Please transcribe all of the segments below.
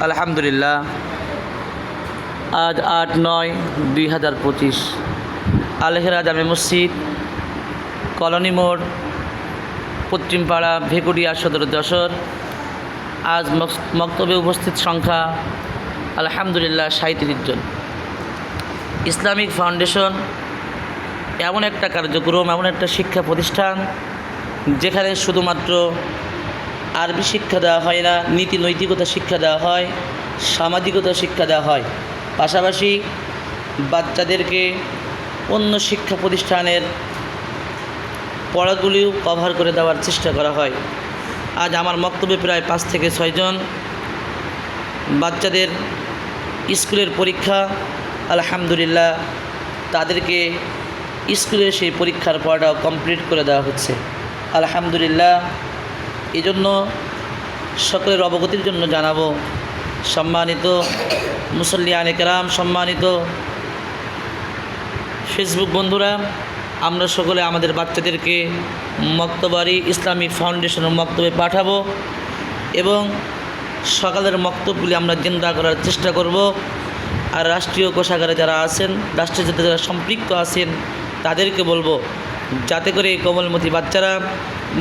আলহামদুলিল্লাহ, আজ 8/9/2025 আল-হেরা জামে মসজিদ, কলোনি মোড়, পশ্চিমপাড়া, ভেকুড়িয়া সদর যশোর। আজ মক্তবে উপস্থিত সংখ্যা আলহামদুলিল্লাহ 37 জন। ইসলামিক ফাউন্ডেশন এমন একটা কার্যক্রম, এমন একটা শিক্ষা প্রতিষ্ঠান যেখানে শুধুমাত্র আরবি শিক্ষা দেওয়া হয় না, নীতি নৈতিকতা শিক্ষা দেওয়া হয়, সামাজিকতা শিক্ষা দেওয়া হয়, পাশাপাশি বাচ্চাদেরকে অন্য শিক্ষা প্রতিষ্ঠানের পড়াগুলিও কভার করে দেওয়ার চেষ্টা করা হয়। আজ আমার বক্তব্যে প্রায় 5 থেকে 6 জন বাচ্চাদের স্কুলের পরীক্ষা, আলহামদুলিল্লাহ তাদেরকে স্কুলের সেই পরীক্ষার পড়াটাও কমপ্লিট করে দেওয়া হচ্ছে আলহামদুলিল্লাহ। এই জন্য সকলের অবগতির জন্য জানাবো, সম্মানিত মুসল্লিয়ানে কেরাম, সম্মানিত ফেসবুক বন্ধুরা, আমরা সকলে আমাদের বাচ্চাদেরকে মক্তবাড়ি ইসলামিক ফাউন্ডেশনের মক্তবে পাঠাবো এবং সকালের মক্তবগুলি আমরা জিন্দা করার চেষ্টা করব। আর রাষ্ট্রীয় কোষাগারে যারা আছেন, রাষ্ট্রের সাথে যারা সম্পৃক্ত আছেন, তাদেরকে বলবো যাতে করে এই কোমলমতি বাচ্চারা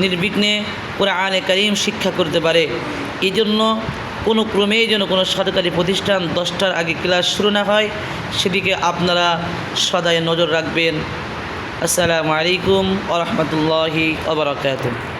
নির্বিঘ্নে কোরআনে কারীম শিক্ষা করতে পারে। এই জন্য কোনো ক্রমেই যেন কোনো সরকারি প্রতিষ্ঠান 10টার আগে ক্লাস শুরু না হয়, সেদিকে আপনারা সদাই নজর রাখবেন। আসসালামু আলাইকুম ওয়া রাহমাতুল্লাহি ওয়া বারাকাতুহু।